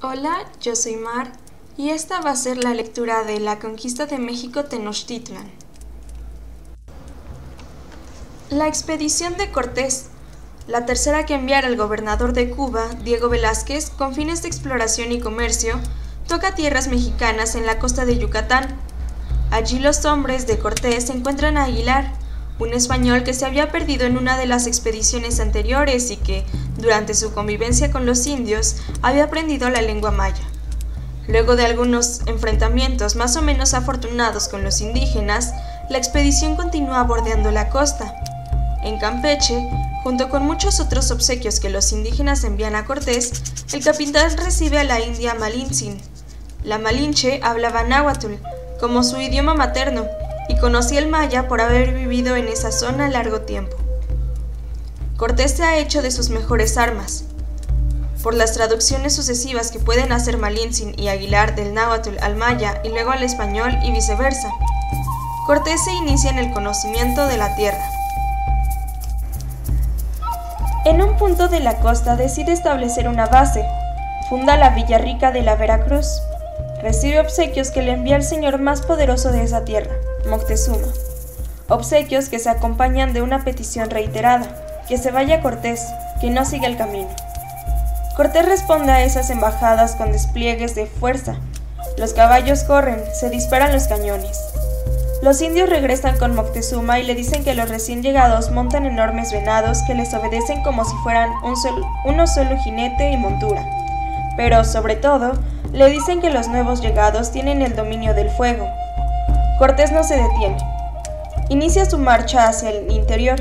Hola, yo soy Mar y esta va a ser la lectura de La conquista de México Tenochtitlan. La expedición de Cortés, la tercera que enviara el gobernador de Cuba, Diego Velázquez, con fines de exploración y comercio, toca tierras mexicanas en la costa de Yucatán. Allí los hombres de Cortés encuentran a Aguilar, un español que se había perdido en una de las expediciones anteriores y que, durante su convivencia con los indios, había aprendido la lengua maya. Luego de algunos enfrentamientos más o menos afortunados con los indígenas, la expedición continúa bordeando la costa. En Campeche, junto con muchos otros obsequios que los indígenas envían a Cortés, el capitán recibe a la india Malintzin. La Malinche hablaba náhuatl, como su idioma materno, y conocía el maya por haber vivido en esa zona largo tiempo. Cortés se ha hecho de sus mejores armas. Por las traducciones sucesivas que pueden hacer Malintzin y Aguilar del náhuatl al maya y luego al español y viceversa, Cortés se inicia en el conocimiento de la tierra. En un punto de la costa decide establecer una base, funda la Villa Rica de la Veracruz, recibe obsequios que le envía el señor más poderoso de esa tierra, Moctezuma, obsequios que se acompañan de una petición reiterada, que se vaya Cortés, que no siga el camino. Cortés responde a esas embajadas con despliegues de fuerza, los caballos corren, se disparan los cañones. Los indios regresan con Moctezuma y le dicen que los recién llegados montan enormes venados que les obedecen como si fueran uno solo jinete y montura, pero sobre todo, le dicen que los nuevos llegados tienen el dominio del fuego. Cortés no se detiene. Inicia su marcha hacia el interior.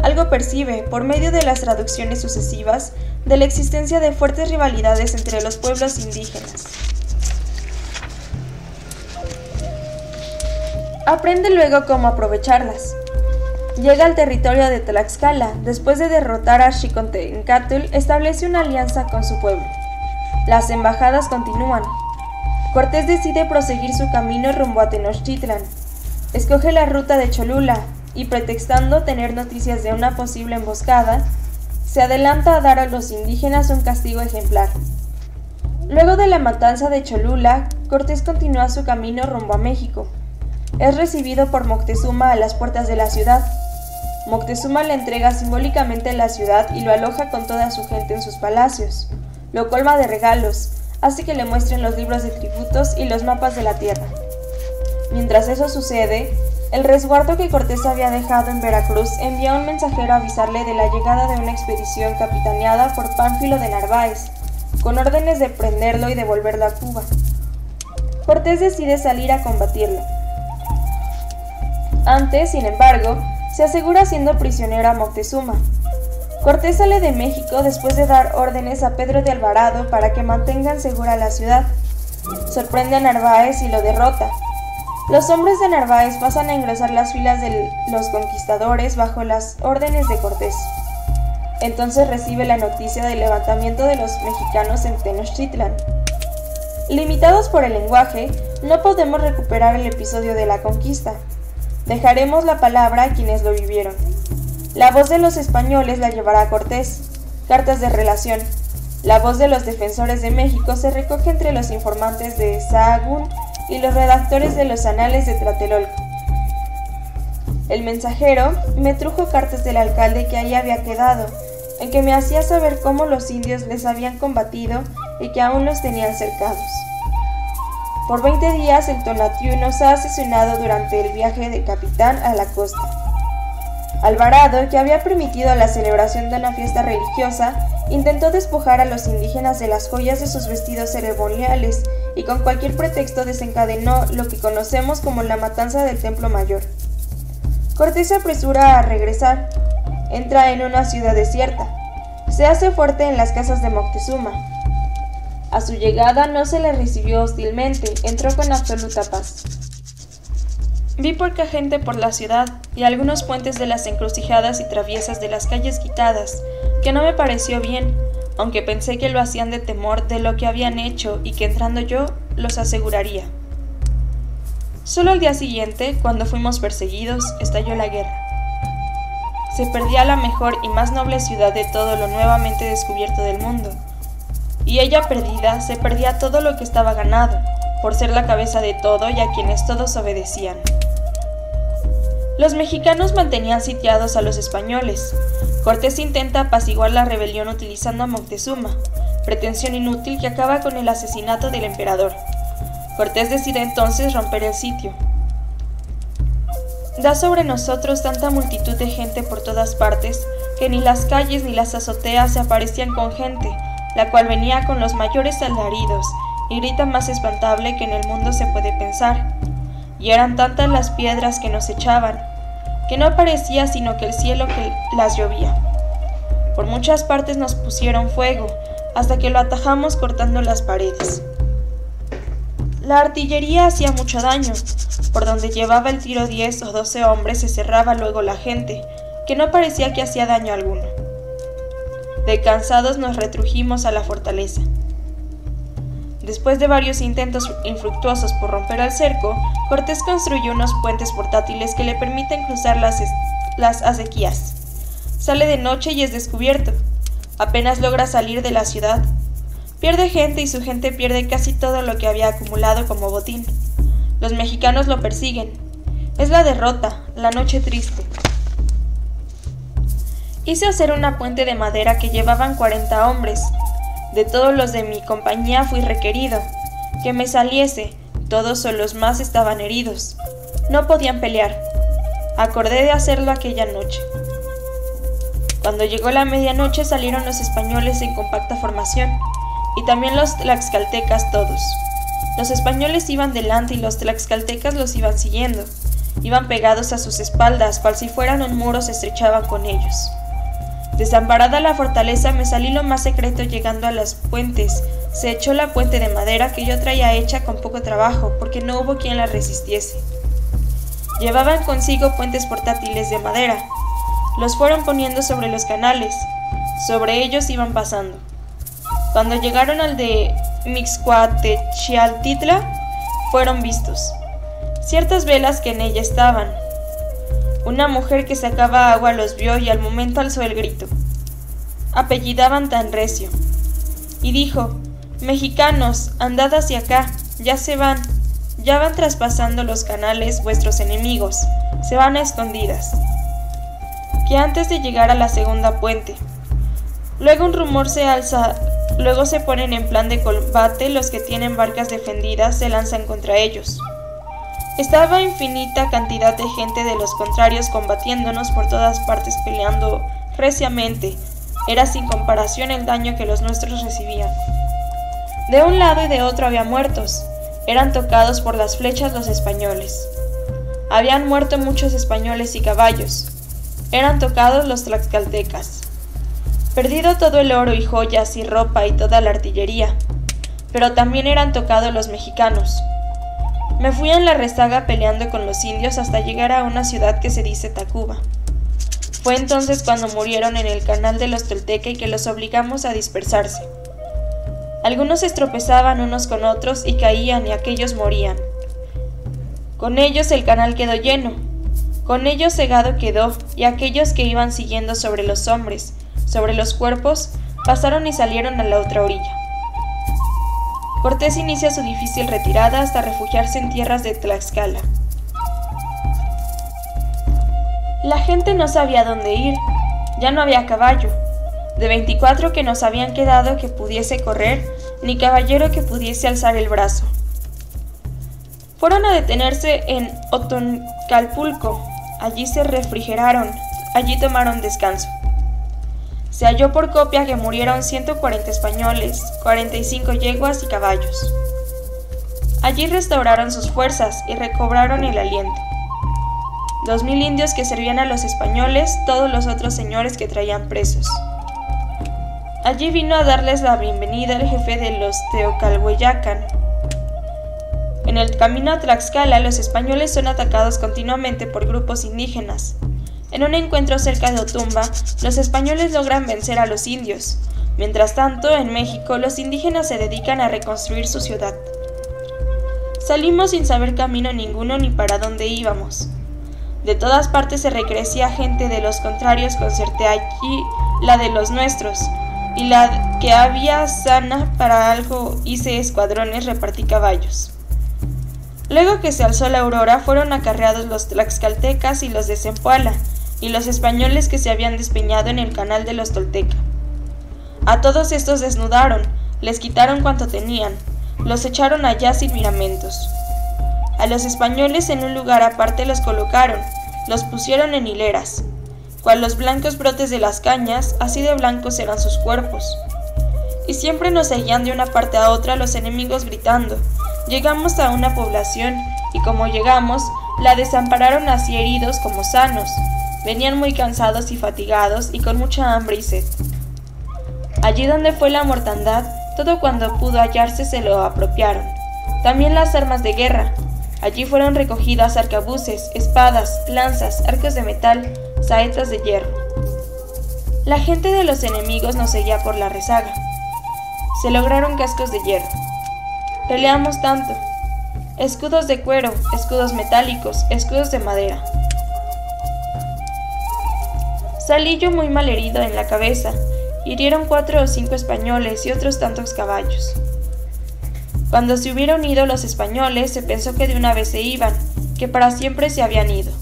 Algo percibe, por medio de las traducciones sucesivas, de la existencia de fuertes rivalidades entre los pueblos indígenas. Aprende luego cómo aprovecharlas. Llega al territorio de Tlaxcala, después de derrotar a Xicotencatl, establece una alianza con su pueblo. Las embajadas continúan. Cortés decide proseguir su camino rumbo a Tenochtitlan. Escoge la ruta de Cholula y, pretextando tener noticias de una posible emboscada, se adelanta a dar a los indígenas un castigo ejemplar. Luego de la matanza de Cholula, Cortés continúa su camino rumbo a México. Es recibido por Moctezuma a las puertas de la ciudad. Moctezuma le entrega simbólicamente la ciudad y lo aloja con toda su gente en sus palacios. Lo colma de regalos, hace que le muestren los libros de tributos y los mapas de la tierra. Mientras eso sucede, el resguardo que Cortés había dejado en Veracruz envía un mensajero a avisarle de la llegada de una expedición capitaneada por Pánfilo de Narváez, con órdenes de prenderlo y devolverlo a Cuba. Cortés decide salir a combatirlo. Antes, sin embargo, se asegura siendo prisionero a Moctezuma. Cortés sale de México después de dar órdenes a Pedro de Alvarado para que mantengan segura la ciudad. Sorprende a Narváez y lo derrota. Los hombres de Narváez pasan a engrosar las filas de los conquistadores bajo las órdenes de Cortés. Entonces recibe la noticia del levantamiento de los mexicanos en Tenochtitlan. Limitados por el lenguaje, no podemos recuperar el episodio de la conquista. Dejaremos la palabra a quienes lo vivieron. La voz de los españoles la llevará Cortés. Cartas de relación. La voz de los defensores de México se recoge entre los informantes de Sahagún y los redactores de los anales de Tlatelolco. El mensajero me trujo cartas del alcalde que ahí había quedado, en que me hacía saber cómo los indios les habían combatido y que aún los tenían cercados. Por 20 días el Tonatiuh nos ha asesinado durante el viaje de capitán a la costa. Alvarado, que había permitido la celebración de una fiesta religiosa, intentó despojar a los indígenas de las joyas de sus vestidos ceremoniales y con cualquier pretexto desencadenó lo que conocemos como la matanza del Templo Mayor. Cortés se apresura a regresar, entra en una ciudad desierta, se hace fuerte en las casas de Moctezuma. A su llegada no se le recibió hostilmente, entró con absoluta paz. Vi poca gente por la ciudad y algunos puentes de las encrucijadas y traviesas de las calles quitadas, que no me pareció bien, aunque pensé que lo hacían de temor de lo que habían hecho y que entrando yo los aseguraría. Solo al día siguiente, cuando fuimos perseguidos, estalló la guerra. Se perdía la mejor y más noble ciudad de todo lo nuevamente descubierto del mundo. y ella perdida se perdía todo lo que estaba ganado, por ser la cabeza de todo y a quienes todos obedecían. Los mexicanos mantenían sitiados a los españoles. Cortés intenta apaciguar la rebelión utilizando a Moctezuma, pretensión inútil que acaba con el asesinato del emperador. Cortés decide entonces romper el sitio. Da sobre nosotros tanta multitud de gente por todas partes, que ni las calles ni las azoteas se aparecían con gente, la cual venía con los mayores alaridos y grita más espantable que en el mundo se puede pensar. Y eran tantas las piedras que nos echaban, que no parecía sino que el cielo que las llovía. Por muchas partes nos pusieron fuego, hasta que lo atajamos cortando las paredes. La artillería hacía mucho daño. Por donde llevaba el tiro 10 o 12 hombres se cerraba luego la gente, que no parecía que hacía daño alguno. De cansados nos retrujimos a la fortaleza. Después de varios intentos infructuosos por romper el cerco, Cortés construyó unos puentes portátiles que le permiten cruzar las acequias. Sale de noche y es descubierto. Apenas logra salir de la ciudad. Pierde gente y su gente pierde casi todo lo que había acumulado como botín. Los mexicanos lo persiguen. Es la derrota, la noche triste. Hice hacer una puente de madera que llevaban 40 hombres. De todos los de mi compañía fui requerido. Que me saliese, todos o los más estaban heridos. No podían pelear. Acordé de hacerlo aquella noche. Cuando llegó la medianoche salieron los españoles en compacta formación, y también los tlaxcaltecas todos. Los españoles iban delante y los tlaxcaltecas los iban siguiendo. Iban pegados a sus espaldas, cual si fueran un muro se estrechaban con ellos. Desamparada la fortaleza me salí lo más secreto llegando a los puentes. Se echó la puente de madera que yo traía hecha con poco trabajo, porque no hubo quien la resistiese. Llevaban consigo puentes portátiles de madera. Los fueron poniendo sobre los canales. Sobre ellos iban pasando. Cuando llegaron al de Mixcoatechialtitla, fueron vistos. Ciertas velas que en ella estaban. Una mujer que sacaba agua los vio y al momento alzó el grito. Apellidaban tan recio. Y dijo: «Mexicanos, andad hacia acá, ya van traspasando los canales vuestros enemigos, se van a escondidas». Que antes de llegar a la segunda puente. Luego un rumor se alza, luego se ponen en plan de combate, los que tienen barcas defendidas se lanzan contra ellos. Estaba infinita cantidad de gente de los contrarios combatiéndonos por todas partes peleando reciamente. Era sin comparación el daño que los nuestros recibían. De un lado y de otro había muertos. Eran tocados por las flechas los españoles. Habían muerto muchos españoles y caballos. Eran tocados los tlaxcaltecas. Perdido todo el oro y joyas y ropa y toda la artillería. Pero también eran tocados los mexicanos. Me fui en la rezaga peleando con los indios hasta llegar a una ciudad que se dice Tacuba. Fue entonces cuando murieron en el canal de los Tolteca y que los obligamos a dispersarse. Algunos se estropezaban unos con otros y caían y aquellos morían. Con ellos el canal quedó lleno. Con ellos cegado quedó, y aquellos que iban siguiendo sobre los hombres, sobre los cuerpos, pasaron y salieron a la otra orilla. Cortés inicia su difícil retirada hasta refugiarse en tierras de Tlaxcala. La gente no sabía dónde ir, ya no había caballo. De 24 que nos habían quedado que pudiese correr, ni caballero que pudiese alzar el brazo. Fueron a detenerse en Otoncalpulco, allí se refrigeraron, allí tomaron descanso. Se halló por copia que murieron 140 españoles, 45 yeguas y caballos. Allí restauraron sus fuerzas y recobraron el aliento. 2000 indios que servían a los españoles, todos los otros señores que traían presos. Allí vino a darles la bienvenida el jefe de los Teocalhueyacan. En el camino a Tlaxcala, los españoles son atacados continuamente por grupos indígenas. En un encuentro cerca de Otumba, los españoles logran vencer a los indios. Mientras tanto, en México, los indígenas se dedican a reconstruir su ciudad. Salimos sin saber camino ninguno ni para dónde íbamos. De todas partes se recrecía gente de los contrarios, concerté aquí la de los nuestros. y la que había sana para algo hice escuadrones repartí caballos. Luego que se alzó la aurora fueron acarreados los tlaxcaltecas y los de Zempoala, y los españoles que se habían despeñado en el canal de los Tolteca. A todos estos desnudaron, les quitaron cuanto tenían, los echaron allá sin miramentos. A los españoles en un lugar aparte los colocaron, los pusieron en hileras. Cual los blancos brotes de las cañas, así de blancos eran sus cuerpos. Y siempre nos seguían de una parte a otra los enemigos gritando. Llegamos a una población, y como llegamos, la desampararon así heridos como sanos. Venían muy cansados y fatigados, y con mucha hambre y sed. Allí donde fue la mortandad, todo cuando pudo hallarse se lo apropiaron. También las armas de guerra. Allí fueron recogidas arcabuces, espadas, lanzas, arcos de metal, saetas de hierro. La gente de los enemigos nos seguía por la rezaga. Se lograron cascos de hierro. Peleamos tanto. Escudos de cuero, escudos metálicos, escudos de madera. Salí yo muy mal herido en la cabeza. Hirieron 4 o 5 españoles y otros tantos caballos. Cuando se hubieron ido los españoles, se pensó que de una vez se iban, que para siempre se habían ido.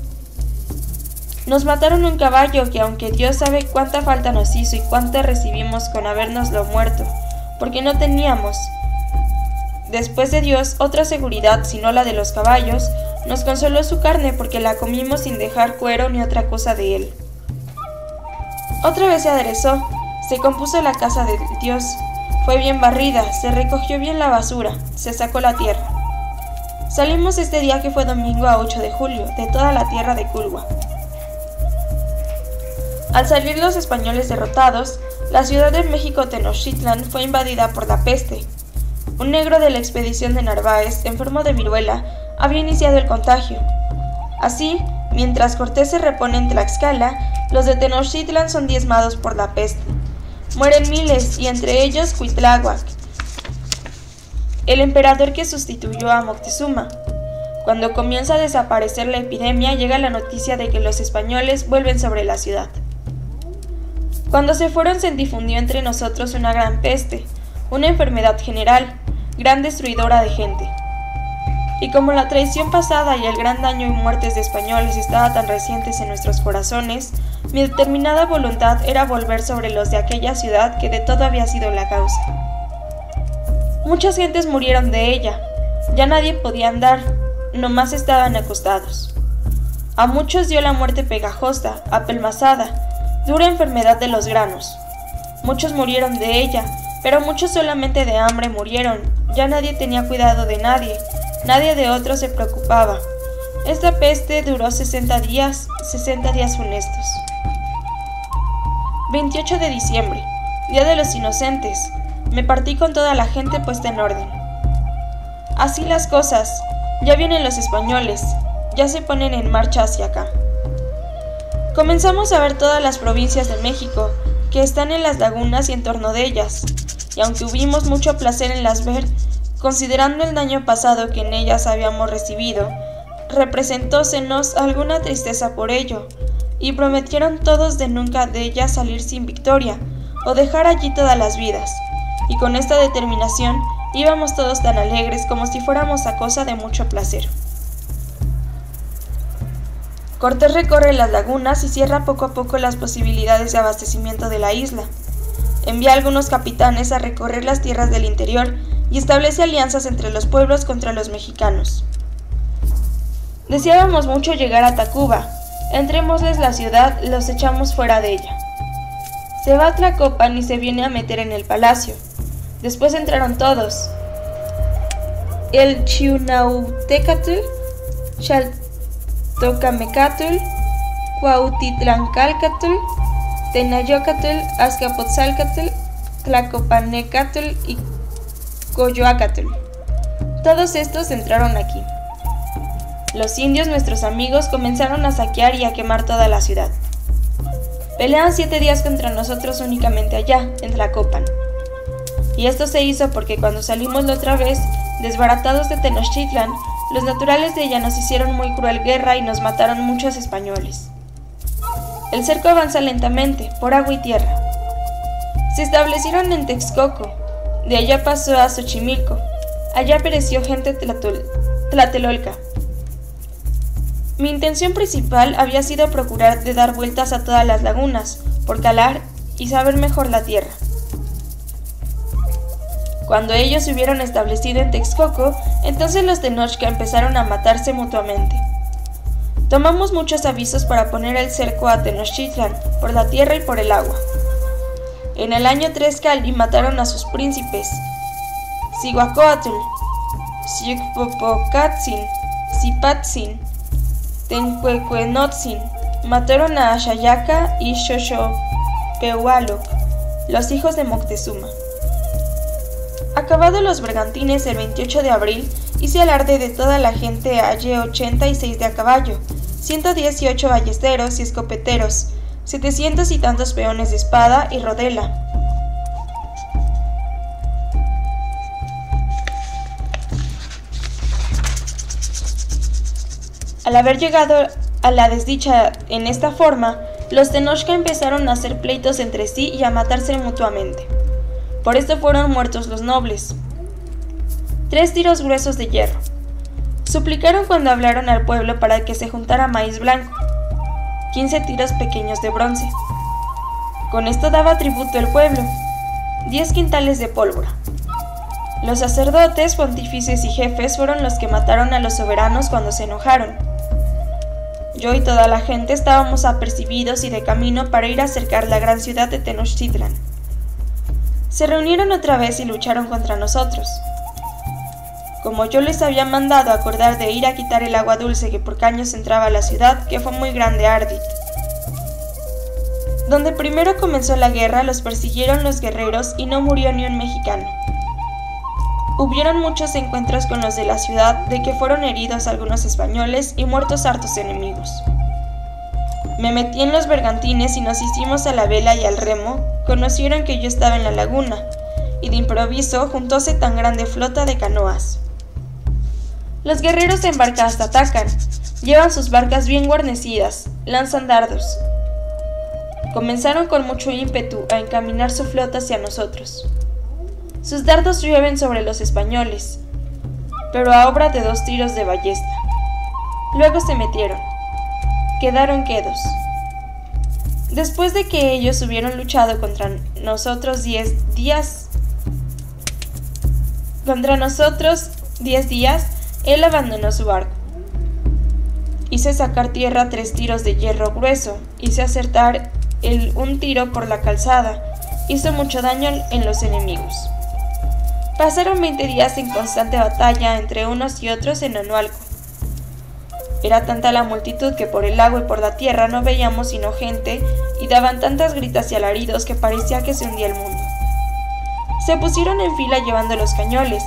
Nos mataron un caballo que, aunque Dios sabe cuánta falta nos hizo y cuánta recibimos con habérnoslo muerto, porque no teníamos, después de Dios, otra seguridad sino la de los caballos, nos consoló su carne porque la comimos sin dejar cuero ni otra cosa de él. Otra vez se aderezó, se compuso la casa de Dios. Fue bien barrida, se recogió bien la basura, se sacó la tierra. Salimos este día que fue domingo a 8 de julio, de toda la tierra de Culhua. Al salir los españoles derrotados, la ciudad de México Tenochtitlan fue invadida por la peste. Un negro de la expedición de Narváez, enfermo de viruela, había iniciado el contagio. Así, mientras Cortés se repone en Tlaxcala, los de Tenochtitlan son diezmados por la peste. Mueren miles, y entre ellos Cuitláhuac, el emperador que sustituyó a Moctezuma. Cuando comienza a desaparecer la epidemia, llega la noticia de que los españoles vuelven sobre la ciudad. Cuando se fueron se difundió entre nosotros una gran peste, una enfermedad general, gran destruidora de gente. Y como la traición pasada y el gran daño y muertes de españoles estaban tan recientes en nuestros corazones, mi determinada voluntad era volver sobre los de aquella ciudad que de todo había sido la causa. Muchas gentes murieron de ella, ya nadie podía andar, nomás estaban acostados. A muchos dio la muerte pegajosa, apelmazada, dura enfermedad de los granos. Muchos murieron de ella, pero muchos solamente de hambre murieron, ya nadie tenía cuidado de nadie, nadie de otros se preocupaba. Esta peste duró 60 días funestos. 28 de diciembre, Día de los Inocentes. Me partí con toda la gente puesta en orden. Así las cosas, ya vienen los españoles, ya se ponen en marcha hacia acá. Comenzamos a ver todas las provincias de México, que están en las lagunas y en torno de ellas, y aunque hubimos mucho placer en las ver, considerando el daño pasado que en ellas habíamos recibido, representósenos alguna tristeza por ello, y prometieron todos de nunca de ellas salir sin victoria, o dejar allí todas las vidas, y con esta determinación íbamos todos tan alegres como si fuéramos a cosa de mucho placer. Cortés recorre las lagunas y cierra poco a poco las posibilidades de abastecimiento de la isla. Envía a algunos capitanes a recorrer las tierras del interior y establece alianzas entre los pueblos contra los mexicanos. Deseábamos mucho llegar a Tacuba. Entrémosles la ciudad, los echamos fuera de ella. Se va a Tlacopan y se viene a meter en el palacio. Después entraron todos. El Chiunautecatl, Xaltocamecatl, Cuautitlancalcatl, Tenayocatl, Azcapotzalcatl, Tlacopanecatl y Coyoacatl. Todos estos entraron aquí. Los indios, nuestros amigos, comenzaron a saquear y a quemar toda la ciudad. Peleaban 7 días contra nosotros únicamente allá, en Tlacopan. Y esto se hizo porque cuando salimos la otra vez, desbaratados de Tenochtitlan, los naturales de ella nos hicieron muy cruel guerra y nos mataron muchos españoles. El cerco avanza lentamente, por agua y tierra. Se establecieron en Texcoco, de allá pasó a Xochimilco, allá pereció gente tlatelolca. Mi intención principal había sido procurar de dar vueltas a todas las lagunas, por calar y saber mejor la tierra. Cuando ellos se hubieron establecido en Texcoco, entonces los Tenochca empezaron a matarse mutuamente. Tomamos muchos avisos para poner el cerco a Tenochtitlan, por la tierra y por el agua. En el año 3 Cali mataron a sus príncipes, Cihuacóatl, Xicpopocatzin, Zipatzin, Tencuecuenotzin, mataron a Axayaca y Xoxopehualoc, los hijos de Moctezuma. Acabados los bergantines el 28 de abril, hice alarde de toda la gente, hallé 86 de a caballo, 118 ballesteros y escopeteros, 700 y tantos peones de espada y rodela. Al haber llegado a la desdicha en esta forma, los Tenochca empezaron a hacer pleitos entre sí y a matarse mutuamente. Por esto fueron muertos los nobles. 3 tiros gruesos de hierro. Suplicaron cuando hablaron al pueblo para que se juntara maíz blanco. 15 tiros pequeños de bronce. Con esto daba tributo el pueblo. 10 quintales de pólvora. Los sacerdotes, pontífices y jefes fueron los que mataron a los soberanos cuando se enojaron. Yo y toda la gente estábamos apercibidos y de camino para ir a cercar la gran ciudad de Tenochtitlan. Se reunieron otra vez y lucharon contra nosotros. Como yo les había mandado acordar de ir a quitar el agua dulce que por caños entraba a la ciudad, que fue muy grande Ardit. Donde primero comenzó la guerra, los persiguieron los guerreros y no murió ni un mexicano. Hubieron muchos encuentros con los de la ciudad, de que fueron heridos algunos españoles y muertos hartos enemigos. Me metí en los bergantines y nos hicimos a la vela y al remo. Conocieron que yo estaba en la laguna, y de improviso juntóse tan grande flota de canoas. Los guerreros en barcas atacan, llevan sus barcas bien guarnecidas, lanzan dardos. Comenzaron con mucho ímpetu a encaminar su flota hacia nosotros. Sus dardos llueven sobre los españoles, pero a obra de 2 tiros de ballesta. Luego se metieron. Quedaron quedos. Después de que ellos hubieron luchado contra nosotros 10 días, él abandonó su barco. Hice sacar tierra 3 tiros de hierro grueso, hice acertar un tiro por la calzada, hizo mucho daño en los enemigos. Pasaron 20 días en constante batalla entre unos y otros en Onualco. Era tanta la multitud que por el agua y por la tierra no veíamos sino gente, y daban tantas gritas y alaridos que parecía que se hundía el mundo. Se pusieron en fila llevando los cañones.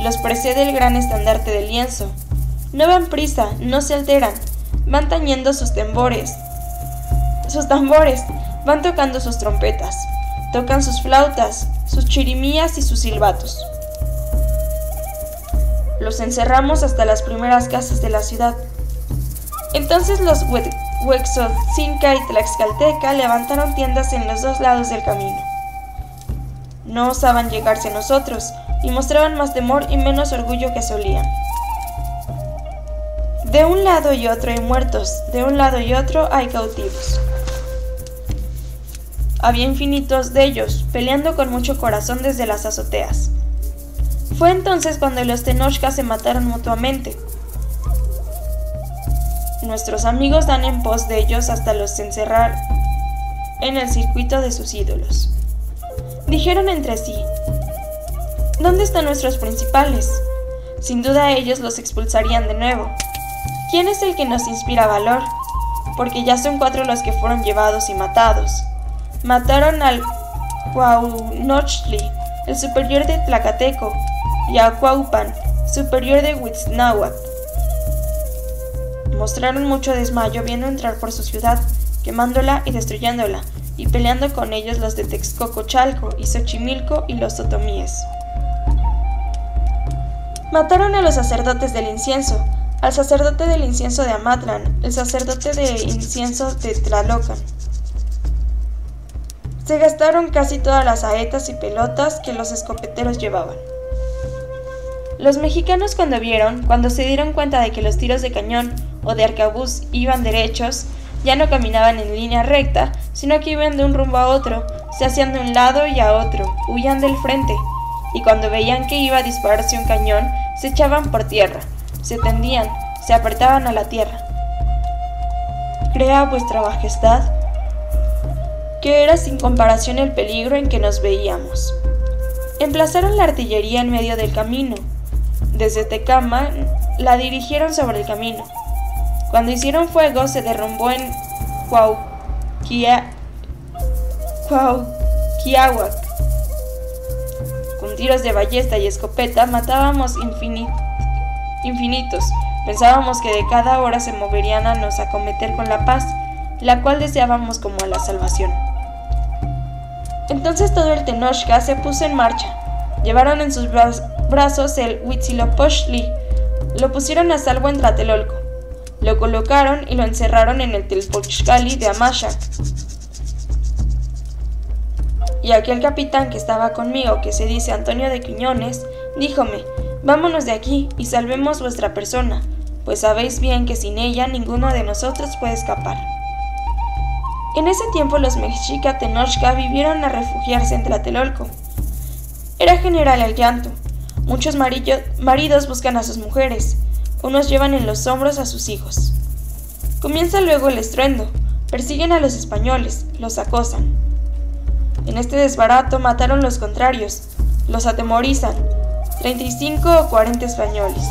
Los precede el gran estandarte de lienzo. No van prisa, no se alteran, van tañendo sus tambores, van tocando sus trompetas, tocan sus flautas, sus chirimías y sus silbatos. Los encerramos hasta las primeras casas de la ciudad. Entonces los Huexotzinca y Tlaxcalteca levantaron tiendas en los 2 lados del camino. No osaban llegarse a nosotros, y mostraban más temor y menos orgullo que solían. De un lado y otro hay muertos, de un lado y otro hay cautivos. Había infinitos de ellos, peleando con mucho corazón desde las azoteas. Fue entonces cuando los Tenochca se mataron mutuamente. Nuestros amigos dan en pos de ellos hasta los encerrar en el circuito de sus ídolos. Dijeron entre sí: ¿dónde están nuestros principales? Sin duda ellos los expulsarían de nuevo. ¿Quién es el que nos inspira valor? Porque ya son 4 los que fueron llevados y matados. Mataron al Cuauhnochtli, el superior de Tlacateco, y a Cuaupan, superior de Huitznahuac. Mostraron mucho desmayo viendo entrar por su ciudad, quemándola y destruyéndola, y peleando con ellos los de Texcoco-Chalco y Xochimilco y los otomíes. Mataron a los sacerdotes del incienso, al sacerdote del incienso de Amatlán, el sacerdote de incienso de Tlalocan. Se gastaron casi todas las saetas y pelotas que los escopeteros llevaban. Los mexicanos cuando se dieron cuenta de que los tiros de cañón o de arcabuz iban derechos, ya no caminaban en línea recta, sino que iban de un rumbo a otro, se hacían de un lado y a otro, huían del frente, y cuando veían que iba a dispararse un cañón, se echaban por tierra, se tendían, se apretaban a la tierra. Crea vuestra majestad que era sin comparación el peligro en que nos veíamos. Emplazaron la artillería en medio del camino. Desde Tecama la dirigieron sobre el camino. Cuando hicieron fuego se derrumbó en Cuauhquiahuac. Con tiros de ballesta y escopeta matábamos infinitos. Pensábamos que de cada hora se moverían a nos acometer con la paz, la cual deseábamos como a la salvación. Entonces todo el Tenochca se puso en marcha. Llevaron en sus brazos el Huitzilopochtli, lo pusieron a salvo en Tlatelolco, lo colocaron y lo encerraron en el Telpochcali de Amachac. Y aquel capitán que estaba conmigo, que se dice Antonio de Quiñones, díjome: vámonos de aquí y salvemos vuestra persona, pues sabéis bien que sin ella ninguno de nosotros puede escapar. En ese tiempo los mexica Tenochca vinieron a refugiarse en Tlatelolco. Era general el llanto. Muchos maridos buscan a sus mujeres, unos llevan en los hombros a sus hijos. Comienza luego el estruendo, persiguen a los españoles, los acosan. En este desbarato mataron los contrarios, los atemorizan, 35 o 40 españoles.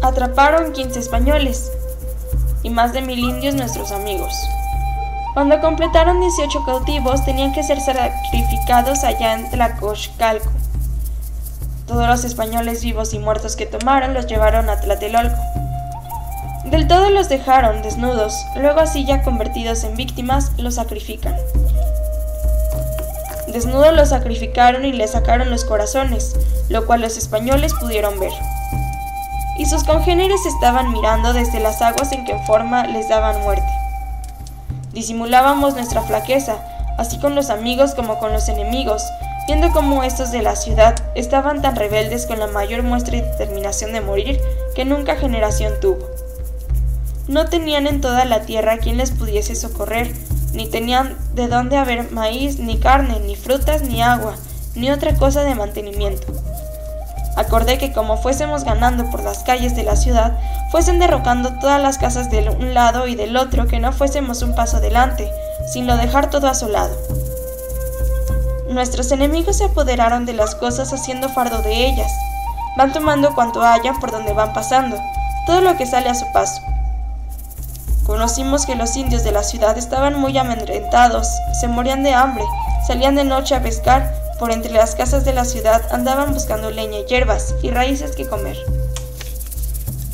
Atraparon 15 españoles y más de 1000 indios nuestros amigos. Cuando completaron 18 cautivos tenían que ser sacrificados allá en Tlacochcalco. Todos los españoles vivos y muertos que tomaron los llevaron a Tlatelolco. Del todo los dejaron desnudos, luego así ya convertidos en víctimas los sacrifican. Desnudos los sacrificaron y les sacaron los corazones, lo cual los españoles pudieron ver. Y sus congéneres estaban mirando desde las aguas en que en forma les daban muerte. Disimulábamos nuestra flaqueza, así con los amigos como con los enemigos, viendo cómo estos de la ciudad estaban tan rebeldes con la mayor muestra y determinación de morir que nunca generación tuvo. No tenían en toda la tierra quien les pudiese socorrer, ni tenían de dónde haber maíz, ni carne, ni frutas, ni agua, ni otra cosa de mantenimiento. Acordé que como fuésemos ganando por las calles de la ciudad, fuesen derrocando todas las casas de un lado y del otro, que no fuésemos un paso adelante, sino dejar todo asolado. Nuestros enemigos se apoderaron de las cosas haciendo fardo de ellas. Van tomando cuanto hayan por donde van pasando, todo lo que sale a su paso. Conocimos que los indios de la ciudad estaban muy amedrentados, se morían de hambre, salían de noche a pescar, por entre las casas de la ciudad andaban buscando leña y hierbas y raíces que comer.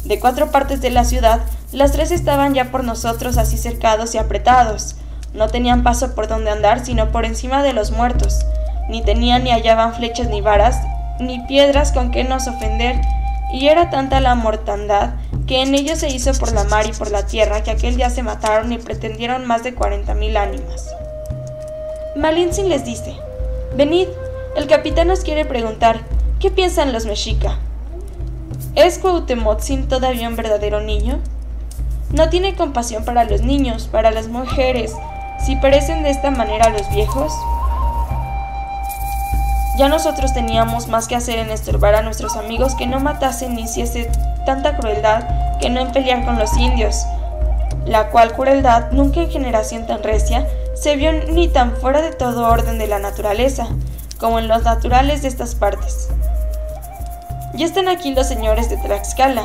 De 4 partes de la ciudad, las 3 estaban ya por nosotros así cercados y apretados. No tenían paso por donde andar sino por encima de los muertos, ni tenían ni hallaban flechas ni varas, ni piedras con que nos ofender, y era tanta la mortandad que en ellos se hizo por la mar y por la tierra que aquel día se mataron y pretendieron más de 40,000 ánimas. Malintzin les dice: venid, el capitán nos quiere preguntar, ¿qué piensan los mexica? ¿Es Cuauhtemotzin todavía un verdadero niño? ¿No tiene compasión para los niños, para las mujeres, si perecen de esta manera los viejos? Ya nosotros teníamos más que hacer en estorbar a nuestros amigos que no matasen ni hiciese tanta crueldad que no en pelear con los indios, la cual crueldad nunca en generación tan recia se vio ni tan fuera de todo orden de la naturaleza, como en los naturales de estas partes. Ya están aquí los señores de Tlaxcala,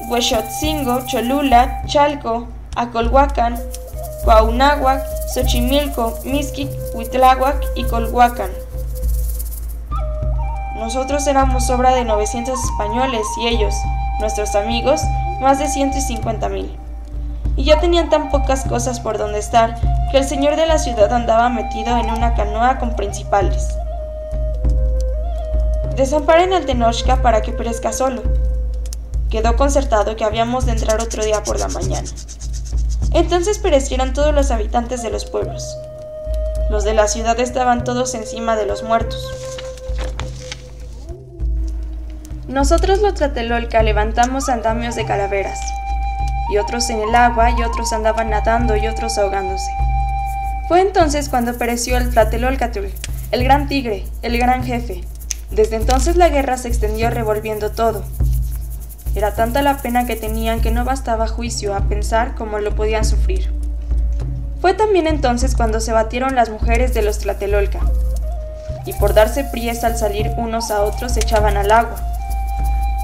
Huexotzingo, Cholula, Chalco, Acolhuacan, Cuauhnáhuac, Xochimilco, Mixquic, Huitláhuac y Colhuacan. Nosotros éramos obra de 900 españoles y ellos, nuestros amigos, más de 150,000. Y ya tenían tan pocas cosas por donde estar que el señor de la ciudad andaba metido en una canoa con principales. Desamparen al Tenochca para que perezca solo. Quedó concertado que habíamos de entrar otro día por la mañana. Entonces perecieron todos los habitantes de los pueblos. Los de la ciudad estaban todos encima de los muertos. Nosotros los Tlatelolca levantamos andamios de calaveras, y otros en el agua, y otros andaban nadando, y otros ahogándose. Fue entonces cuando pereció el Tlatelolcatl, el gran tigre, el gran jefe. Desde entonces la guerra se extendió revolviendo todo. Era tanta la pena que tenían que no bastaba juicio a pensar cómo lo podían sufrir. Fue también entonces cuando se batieron las mujeres de los Tlatelolca, y por darse priesa al salir unos a otros se echaban al agua.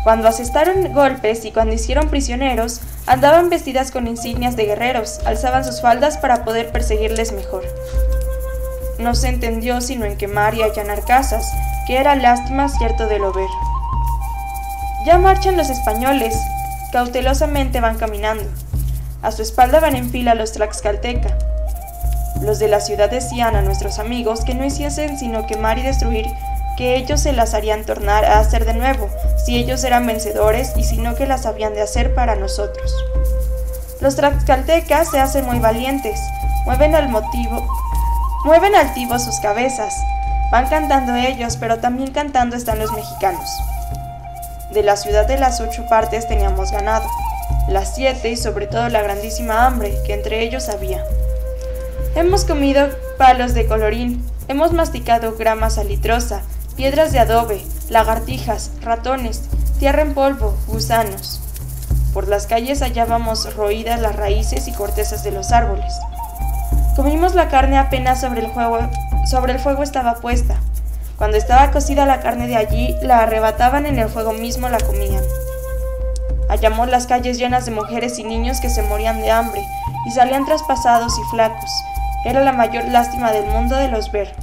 Cuando asestaron golpes y cuando hicieron prisioneros, andaban vestidas con insignias de guerreros, alzaban sus faldas para poder perseguirles mejor. No se entendió sino en quemar y allanar casas, que era lástima cierto de lo ver. Ya marchan los españoles, cautelosamente van caminando. A su espalda van en fila los tlaxcalteca. Los de la ciudad decían a nuestros amigos que no hiciesen sino quemar y destruir, que ellos se las harían tornar a hacer de nuevo, si ellos eran vencedores y si no que las habían de hacer para nosotros. Los tlaxcaltecas se hacen muy valientes, mueven altivos sus cabezas, van cantando ellos, pero también cantando están los mexicanos. De la ciudad de las 8 partes teníamos ganado, las 7 y sobre todo la grandísima hambre que entre ellos había. Hemos comido palos de colorín, hemos masticado grama salitrosa, piedras de adobe, lagartijas, ratones, tierra en polvo, gusanos. Por las calles hallábamos roídas las raíces y cortezas de los árboles. Comimos la carne apenas sobre el fuego estaba puesta. Cuando estaba cocida la carne de allí, la arrebataban en el fuego mismo la comían. Hallamos las calles llenas de mujeres y niños que se morían de hambre y salían traspasados y flacos. Era la mayor lástima del mundo de los ver.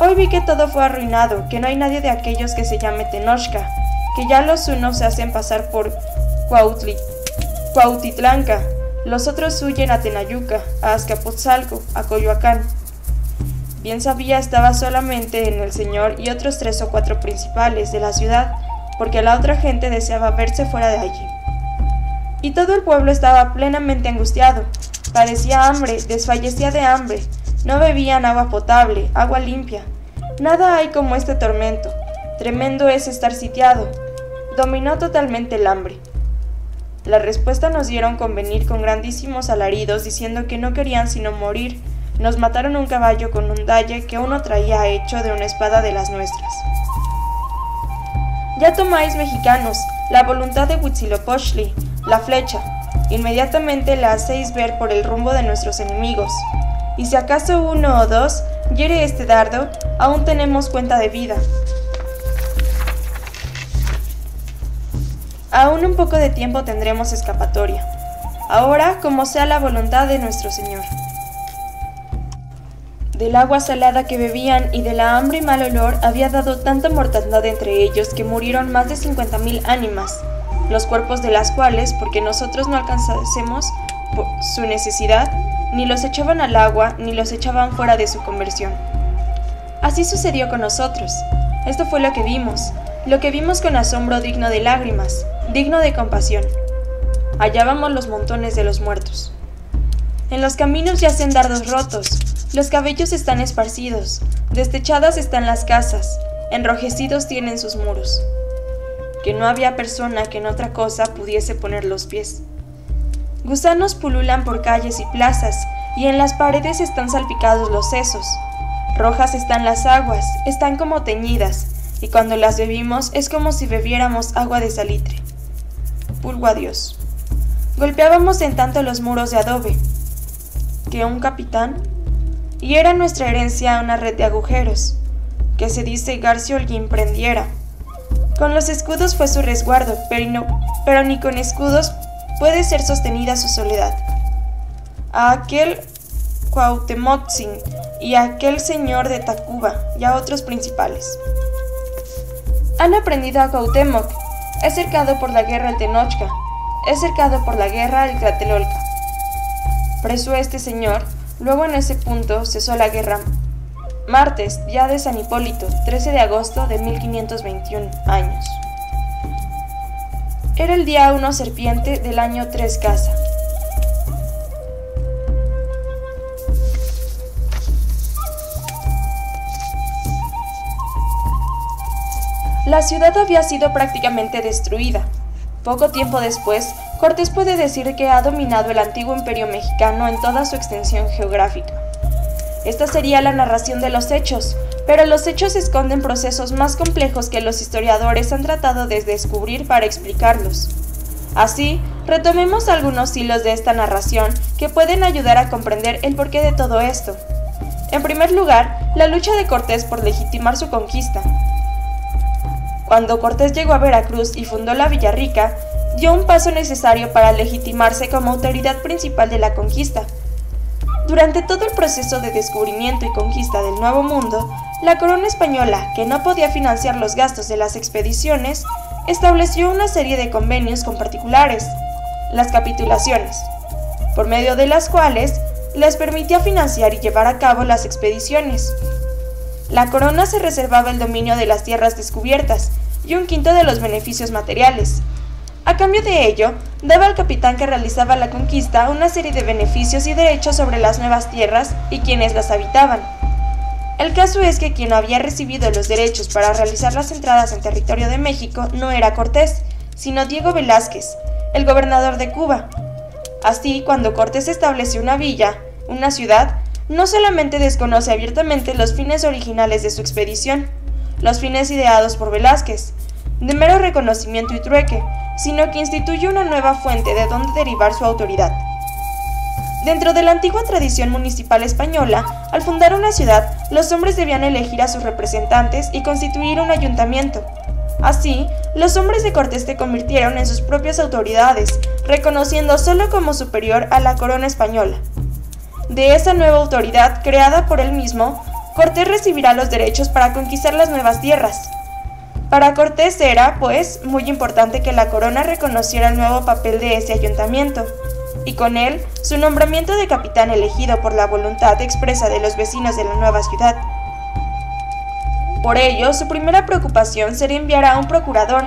Hoy vi que todo fue arruinado, que no hay nadie de aquellos que se llame Tenochca, que ya los unos se hacen pasar por Cuautitlanca, los otros huyen a Tenayuca, a Azcapotzalco, a Coyoacán. Bien sabía estaba solamente en el señor y otros 3 o 4 principales de la ciudad, porque la otra gente deseaba verse fuera de allí. Y todo el pueblo estaba plenamente angustiado, padecía hambre, desfallecía de hambre, no bebían agua potable, agua limpia. Nada hay como este tormento, tremendo es estar sitiado. Dominó totalmente el hambre. La respuesta nos dieron con venir con grandísimos alaridos diciendo que no querían sino morir. Nos mataron un caballo con un dalle que uno traía hecho de una espada de las nuestras. Ya tomáis, mexicanos, la voluntad de Huitzilopochtli, la flecha. Inmediatamente la hacéis ver por el rumbo de nuestros enemigos. Y si acaso 1 o 2 hiere este dardo, aún tenemos cuenta de vida. Aún un poco de tiempo tendremos escapatoria. Ahora, como sea la voluntad de nuestro Señor. Del agua salada que bebían y de la hambre y mal olor había dado tanta mortandad entre ellos que murieron más de 50,000 ánimas, los cuerpos de las cuales, porque nosotros no alcanzásemos su necesidad, ni los echaban al agua ni los echaban fuera de su conversión. Así sucedió con nosotros. Esto fue lo que vimos con asombro digno de lágrimas, digno de compasión. Hallábamos los montones de los muertos. En los caminos yacen dardos rotos, los cabellos están esparcidos, destechadas están las casas, enrojecidos tienen sus muros. Que no había persona que en otra cosa pudiese poner los pies. Gusanos pululan por calles y plazas, y en las paredes están salpicados los sesos. Rojas están las aguas, están como teñidas, y cuando las bebimos es como si bebiéramos agua de salitre. Pulgo a Dios. Golpeábamos en tanto los muros de adobe, que un capitán, y era nuestra herencia una red de agujeros, que se dice Garcio Holguín prendiera. Con los escudos fue su resguardo, pero ni con escudos puede ser sostenida su soledad. A aquel Cuauhtemotzin y a aquel señor de Tacuba y a otros principales. Han aprendido a Cuauhtémoc, es cercado por la guerra el Tenochca, es cercado por la guerra el Tlatelolca. Preso este señor, luego en ese punto cesó la guerra. Martes, día de San Hipólito, 13 de agosto de 1521 años. Era el día 1 serpiente del año 3 casa. La ciudad había sido prácticamente destruida. Poco tiempo después, Cortés puede decir que ha dominado el antiguo imperio mexicano en toda su extensión geográfica. Esta sería la narración de los hechos, pero los hechos esconden procesos más complejos que los historiadores han tratado de descubrir para explicarlos. Así, retomemos algunos hilos de esta narración que pueden ayudar a comprender el porqué de todo esto. En primer lugar, la lucha de Cortés por legitimar su conquista. Cuando Cortés llegó a Veracruz y fundó la Villa Rica, dio un paso necesario para legitimarse como autoridad principal de la conquista. Durante todo el proceso de descubrimiento y conquista del Nuevo Mundo, la corona española, que no podía financiar los gastos de las expediciones, estableció una serie de convenios con particulares, las capitulaciones, por medio de las cuales les permitía financiar y llevar a cabo las expediciones. La corona se reservaba el dominio de las tierras descubiertas y un quinto de los beneficios materiales. A cambio de ello, daba al capitán que realizaba la conquista una serie de beneficios y derechos sobre las nuevas tierras y quienes las habitaban. El caso es que quien había recibido los derechos para realizar las entradas en territorio de México no era Cortés, sino Diego Velázquez, el gobernador de Cuba. Así, cuando Cortés estableció una villa, una ciudad, no solamente desconoce abiertamente los fines originales de su expedición, los fines ideados por Velázquez, de mero reconocimiento y trueque, sino que instituye una nueva fuente de donde derivar su autoridad. Dentro de la antigua tradición municipal española, al fundar una ciudad, los hombres debían elegir a sus representantes y constituir un ayuntamiento. Así, los hombres de Cortés se convirtieron en sus propias autoridades, reconociendo solo como superior a la corona española. De esa nueva autoridad, creada por él mismo, Cortés recibirá los derechos para conquistar las nuevas tierras. Para Cortés era, pues, muy importante que la corona reconociera el nuevo papel de ese ayuntamiento, y con él su nombramiento de capitán elegido por la voluntad expresa de los vecinos de la nueva ciudad. Por ello, su primera preocupación sería enviar a un procurador,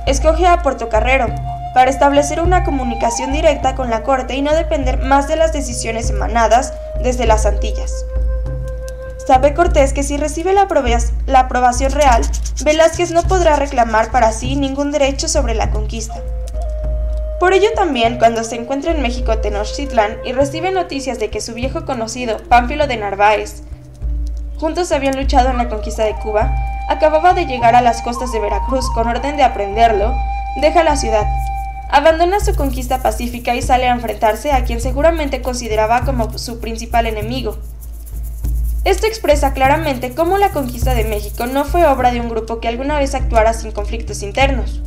escoge a Portocarrero, para establecer una comunicación directa con la corte y no depender más de las decisiones emanadas desde las Antillas. Sabe Cortés que si recibe la aprobación real, Velázquez no podrá reclamar para sí ningún derecho sobre la conquista. Por ello también, cuando se encuentra en México Tenochtitlán y recibe noticias de que su viejo conocido, Pánfilo de Narváez, juntos habían luchado en la conquista de Cuba, acababa de llegar a las costas de Veracruz con orden de aprenderlo, deja la ciudad, abandona su conquista pacífica y sale a enfrentarse a quien seguramente consideraba como su principal enemigo. Esto expresa claramente cómo la conquista de México no fue obra de un grupo que alguna vez actuara sin conflictos internos.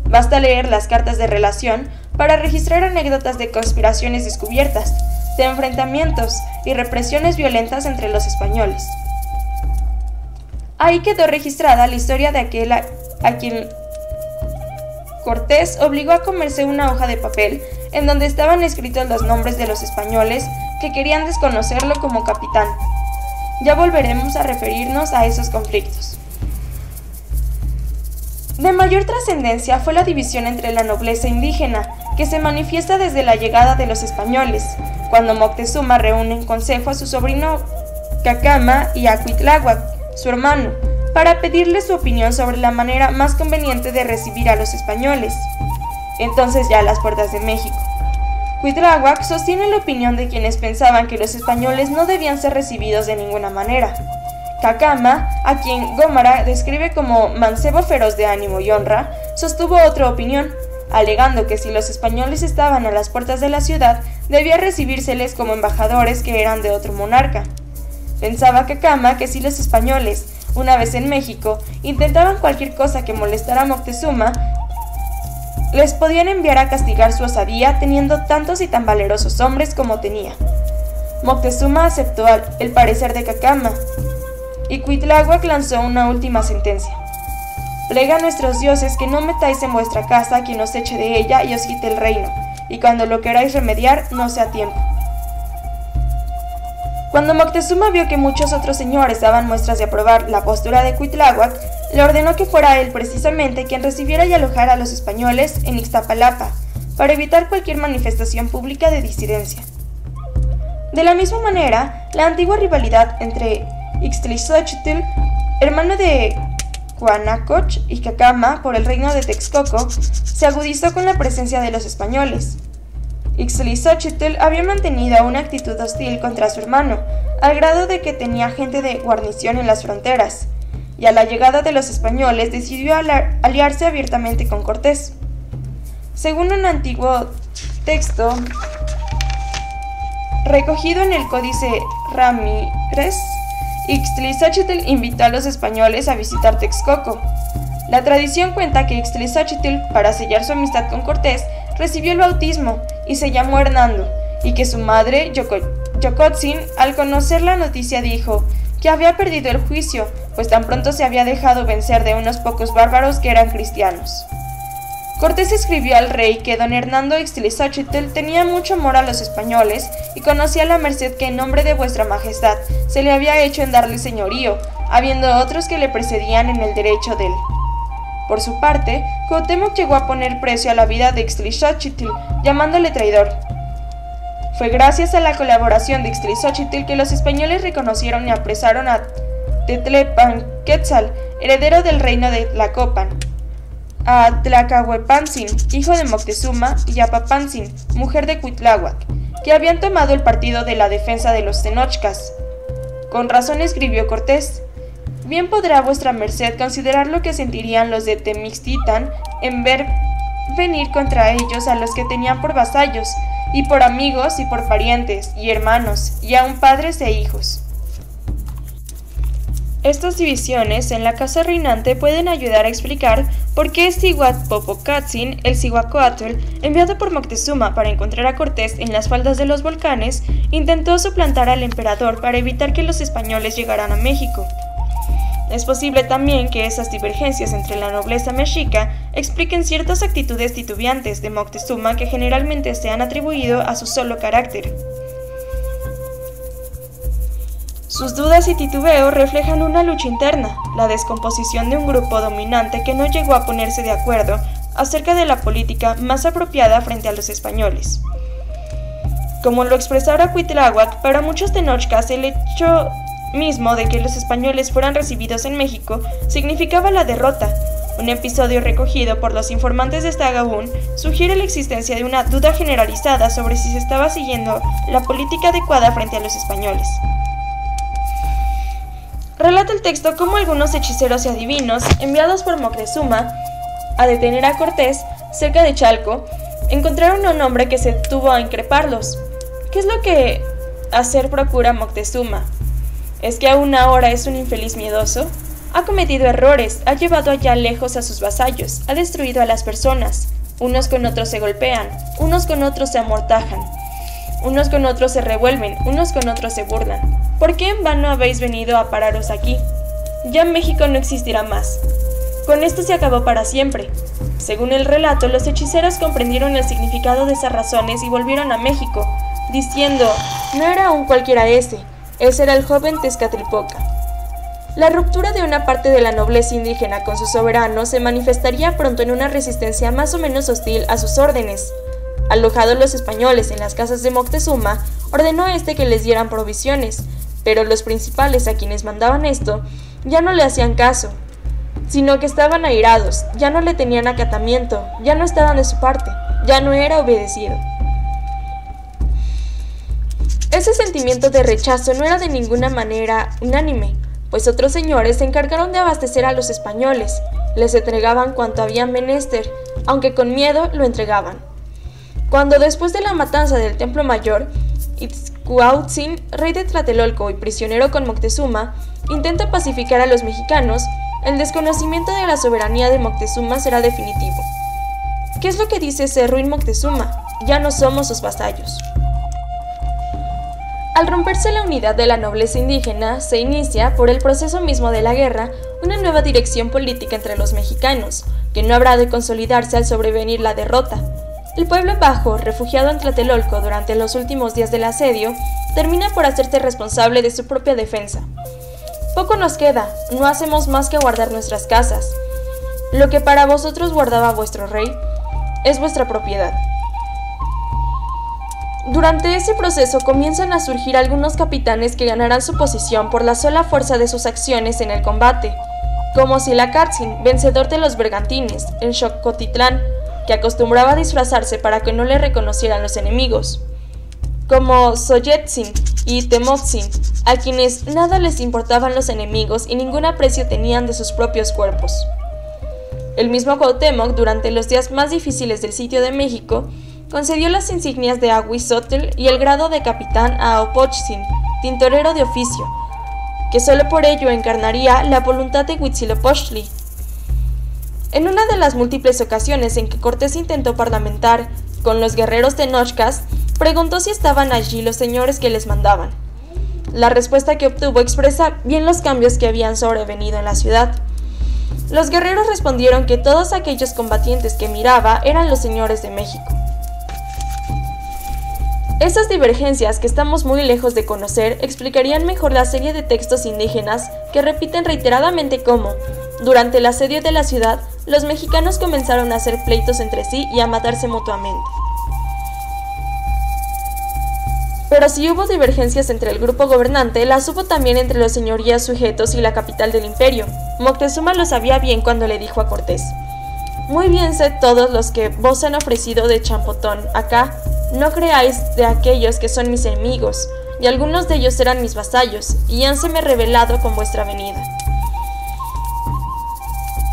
Basta leer las cartas de relación para registrar anécdotas de conspiraciones descubiertas, de enfrentamientos y represiones violentas entre los españoles. Ahí quedó registrada la historia de aquel a quien Cortés obligó a comerse una hoja de papel en donde estaban escritos los nombres de los españoles que querían desconocerlo como capitán. Ya volveremos a referirnos a esos conflictos. De mayor trascendencia fue la división entre la nobleza indígena, que se manifiesta desde la llegada de los españoles, cuando Moctezuma reúne en consejo a su sobrino Cacama y a Cuitláhuac, su hermano, para pedirles su opinión sobre la manera más conveniente de recibir a los españoles, entonces ya a las puertas de México. Cuitláhuac sostiene la opinión de quienes pensaban que los españoles no debían ser recibidos de ninguna manera. Cacama, a quien Gómara describe como mancebo feroz de ánimo y honra, sostuvo otra opinión, alegando que si los españoles estaban a las puertas de la ciudad, debía recibírseles como embajadores que eran de otro monarca. Pensaba Cacama que si los españoles, una vez en México, intentaban cualquier cosa que molestara a Moctezuma, les podían enviar a castigar su osadía teniendo tantos y tan valerosos hombres como tenía. Moctezuma aceptó el parecer de Cacama, y Cuitláhuac lanzó una última sentencia. Plega a nuestros dioses que no metáis en vuestra casa a quien os eche de ella y os quite el reino, y cuando lo queráis remediar, no sea tiempo. Cuando Moctezuma vio que muchos otros señores daban muestras de aprobar la postura de Cuitláhuac, le ordenó que fuera él precisamente quien recibiera y alojara a los españoles en Ixtapalapa, para evitar cualquier manifestación pública de disidencia. De la misma manera, la antigua rivalidad entre Ixtlilxóchitl, hermano de Cuanacoch y Cacama por el reino de Texcoco, se agudizó con la presencia de los españoles. Ixtlilxóchitl había mantenido una actitud hostil contra su hermano, al grado de que tenía gente de guarnición en las fronteras, y a la llegada de los españoles decidió aliarse abiertamente con Cortés. Según un antiguo texto recogido en el Códice Ramírez, Ixtlilxóchitl invitó a los españoles a visitar Texcoco. La tradición cuenta que Ixtlilxóchitl, para sellar su amistad con Cortés, recibió el bautismo y se llamó Hernando, y que su madre, Yocotzin, al conocer la noticia dijo que había perdido el juicio, pues tan pronto se había dejado vencer de unos pocos bárbaros que eran cristianos. Cortés escribió al rey que don Hernando Ixtlilxóchitl tenía mucho amor a los españoles y conocía la merced que en nombre de vuestra majestad se le había hecho en darle señorío, habiendo otros que le precedían en el derecho de él. Por su parte, Cuauhtémoc llegó a poner precio a la vida de Ixtlilxóchitl, llamándole traidor. Fue gracias a la colaboración de Ixtlilxóchitl que los españoles reconocieron y apresaron a Tetlepanquetzal, heredero del reino de Tlacopan, a Tlacahuepantzin, hijo de Moctezuma, y a Papantzin, mujer de Cuitláhuac, que habían tomado el partido de la defensa de los Tenochcas. Con razón escribió Cortés: bien podrá vuestra merced considerar lo que sentirían los de Temixtitan en ver venir contra ellos a los que tenían por vasallos, y por amigos, y por parientes, y hermanos, y aun padres e hijos. Estas divisiones en la casa reinante pueden ayudar a explicar por qué Cihuatpopocatzin, el Cihuacóatl, enviado por Moctezuma para encontrar a Cortés en las faldas de los volcanes, intentó suplantar al emperador para evitar que los españoles llegaran a México. Es posible también que esas divergencias entre la nobleza mexica expliquen ciertas actitudes titubeantes de Moctezuma que generalmente se han atribuido a su solo carácter. Sus dudas y titubeos reflejan una lucha interna, la descomposición de un grupo dominante que no llegó a ponerse de acuerdo acerca de la política más apropiada frente a los españoles. Como lo expresara Cuitláhuac, para muchos tenochcas el hecho mismo de que los españoles fueran recibidos en México significaba la derrota. Un episodio recogido por los informantes de Sahagún sugiere la existencia de una duda generalizada sobre si se estaba siguiendo la política adecuada frente a los españoles. Relata el texto cómo algunos hechiceros y adivinos, enviados por Moctezuma a detener a Cortés cerca de Chalco, encontraron a un hombre que se tuvo a increparlos. ¿Qué es lo que hacer procura Moctezuma? ¿Es que aún ahora es un infeliz miedoso? Ha cometido errores, ha llevado allá lejos a sus vasallos, ha destruido a las personas. Unos con otros se golpean, unos con otros se amortajan, unos con otros se revuelven, unos con otros se burlan. ¿Por qué en vano habéis venido a pararos aquí? Ya México no existirá más. Con esto se acabó para siempre. Según el relato, los hechiceros comprendieron el significado de esas razones y volvieron a México, diciendo: no era un cualquiera ese era el joven Tezcatlipoca. La ruptura de una parte de la nobleza indígena con su soberano se manifestaría pronto en una resistencia más o menos hostil a sus órdenes. Alojados los españoles en las casas de Moctezuma, ordenó a este que les dieran provisiones, pero los principales a quienes mandaban esto ya no le hacían caso, sino que estaban airados, ya no le tenían acatamiento, ya no estaban de su parte, ya no era obedecido. Ese sentimiento de rechazo no era de ninguna manera unánime, pues otros señores se encargaron de abastecer a los españoles, les entregaban cuanto habían menester, aunque con miedo lo entregaban. Cuando después de la matanza del Templo Mayor, Itzcuauhtzin, rey de Tlatelolco y prisionero con Moctezuma, intenta pacificar a los mexicanos, el desconocimiento de la soberanía de Moctezuma será definitivo. ¿Qué es lo que dice ese ruin Moctezuma? Ya no somos sus vasallos. Al romperse la unidad de la nobleza indígena, se inicia, por el proceso mismo de la guerra, una nueva dirección política entre los mexicanos, que no habrá de consolidarse al sobrevenir la derrota. El pueblo bajo, refugiado en Tlatelolco durante los últimos días del asedio, termina por hacerse responsable de su propia defensa. Poco nos queda, no hacemos más que guardar nuestras casas. Lo que para vosotros guardaba vuestro rey es vuestra propiedad. Durante ese proceso comienzan a surgir algunos capitanes que ganarán su posición por la sola fuerza de sus acciones en el combate, como Silacatzin, vencedor de los bergantines, en Xocotitlán, que acostumbraba a disfrazarse para que no le reconocieran los enemigos, como Soyetzin y Temotzin, a quienes nada les importaban los enemigos y ningún aprecio tenían de sus propios cuerpos. El mismo Cuauhtémoc, durante los días más difíciles del sitio de México, concedió las insignias de Ahuizotl y el grado de capitán a Opochtsin, tintorero de oficio, que solo por ello encarnaría la voluntad de Huitzilopochtli. En una de las múltiples ocasiones en que Cortés intentó parlamentar con los guerreros tenochcas, preguntó si estaban allí los señores que les mandaban. La respuesta que obtuvo expresa bien los cambios que habían sobrevenido en la ciudad. Los guerreros respondieron que todos aquellos combatientes que miraba eran los señores de México. Esas divergencias que estamos muy lejos de conocer explicarían mejor la serie de textos indígenas que repiten reiteradamente cómo, durante el asedio de la ciudad, los mexicanos comenzaron a hacer pleitos entre sí y a matarse mutuamente. Pero si hubo divergencias entre el grupo gobernante, las hubo también entre los señorías sujetos y la capital del imperio. Moctezuma lo sabía bien cuando le dijo a Cortés: «Muy bien sé todos los que vos han ofrecido de champotón acá, no creáis de aquellos que son mis enemigos, y algunos de ellos eran mis vasallos, y hánseme revelado con vuestra venida».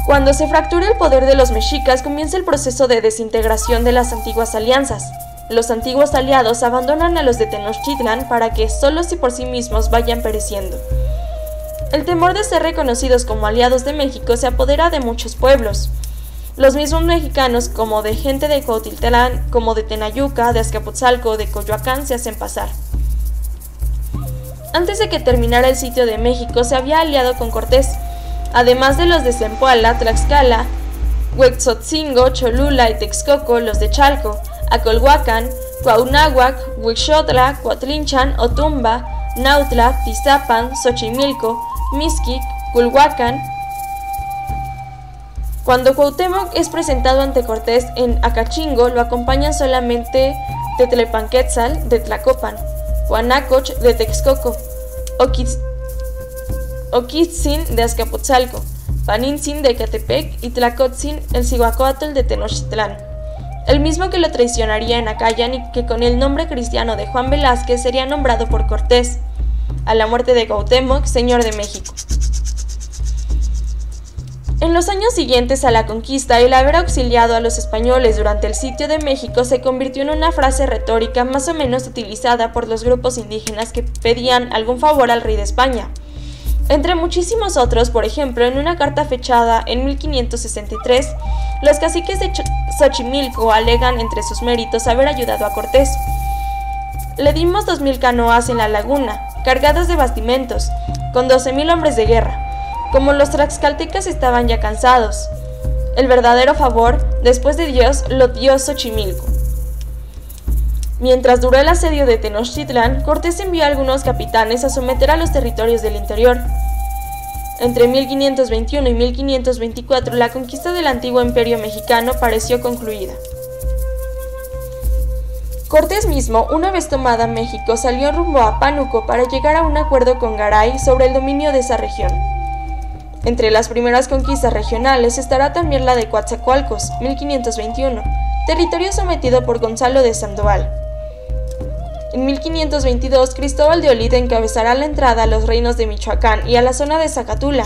Cuando se fractura el poder de los mexicas, comienza el proceso de desintegración de las antiguas alianzas. Los antiguos aliados abandonan a los de Tenochtitlan para que, solos y por sí mismos, vayan pereciendo. El temor de ser reconocidos como aliados de México se apodera de muchos pueblos. Los mismos mexicanos, como de gente de Cuautitlán, como de Tenayuca, de Azcapotzalco, de Coyoacán, se hacen pasar. Antes de que terminara el sitio de México, se había aliado con Cortés, además de los de Zempoala, Tlaxcala, Huetzotzingo, Cholula y Texcoco, los de Chalco, Acolhuacan, Cuauhnáhuac, Huixotla, Cuautlinchan, Otumba, Nautla, Tizapan, Xochimilco, Mixquic, Culhuacán. Cuando Cuauhtémoc es presentado ante Cortés en Acachingo, lo acompañan solamente Tetlepanquetzal de Tlacopan, Huanacoch de Texcoco, Oquitzin de Azcapotzalco, Panintzin de Ecatepec y Tlacotzin, el Cihuacóatl de Tenochtitlán, el mismo que lo traicionaría en Acayan y que con el nombre cristiano de Juan Velázquez sería nombrado por Cortés, a la muerte de Cuauhtémoc, señor de México. En los años siguientes a la conquista, el haber auxiliado a los españoles durante el sitio de México se convirtió en una frase retórica más o menos utilizada por los grupos indígenas que pedían algún favor al rey de España. Entre muchísimos otros, por ejemplo, en una carta fechada en 1563, los caciques de Xochimilco alegan entre sus méritos haber ayudado a Cortés. Le dimos 2000 canoas en la laguna, cargadas de bastimentos, con 12,000 hombres de guerra. Como los tlaxcaltecas estaban ya cansados, el verdadero favor, después de Dios, lo dio Xochimilco. Mientras duró el asedio de Tenochtitlán, Cortés envió a algunos capitanes a someter a los territorios del interior. Entre 1521 y 1524, la conquista del antiguo imperio mexicano pareció concluida. Cortés mismo, una vez tomada México, salió rumbo a Pánuco para llegar a un acuerdo con Garay sobre el dominio de esa región. Entre las primeras conquistas regionales estará también la de Coatzacoalcos, 1521, territorio sometido por Gonzalo de Sandoval. En 1522, Cristóbal de Olid encabezará la entrada a los reinos de Michoacán y a la zona de Zacatula.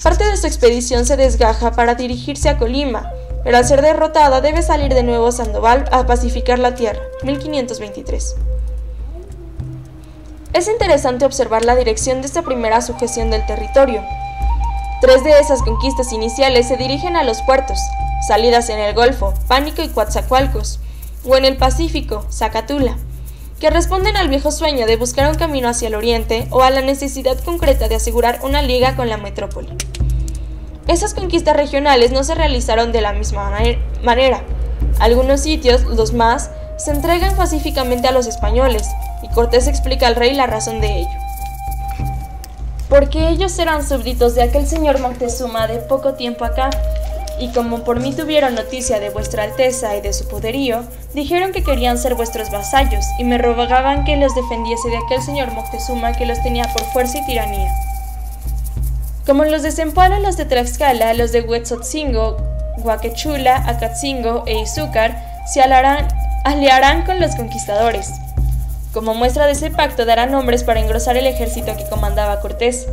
Parte de su expedición se desgaja para dirigirse a Colima, pero al ser derrotada debe salir de nuevo Sandoval a pacificar la tierra, 1523. Es interesante observar la dirección de esta primera sujeción del territorio. 3 de esas conquistas iniciales se dirigen a los puertos, salidas en el Golfo, Pánico y Coatzacoalcos, o en el Pacífico, Zacatula, que responden al viejo sueño de buscar un camino hacia el oriente o a la necesidad concreta de asegurar una liga con la metrópoli. Esas conquistas regionales no se realizaron de la misma manera. Algunos sitios, los más, se entregan pacíficamente a los españoles, y Cortés explica al rey la razón de ello. porque ellos eran súbditos de aquel señor Moctezuma de poco tiempo acá, y como por mí tuvieron noticia de vuestra alteza y de su poderío, dijeron que querían ser vuestros vasallos, y me rogaban que los defendiese de aquel señor Moctezuma que los tenía por fuerza y tiranía. Como los de Zempoala, los de Tlaxcala, los de Huetzotzingo, Huaquechula, Acatzingo e Izúcar se aliarán con los conquistadores. Como muestra de ese pacto darán nombres para engrosar el ejército que comandaba Cortés.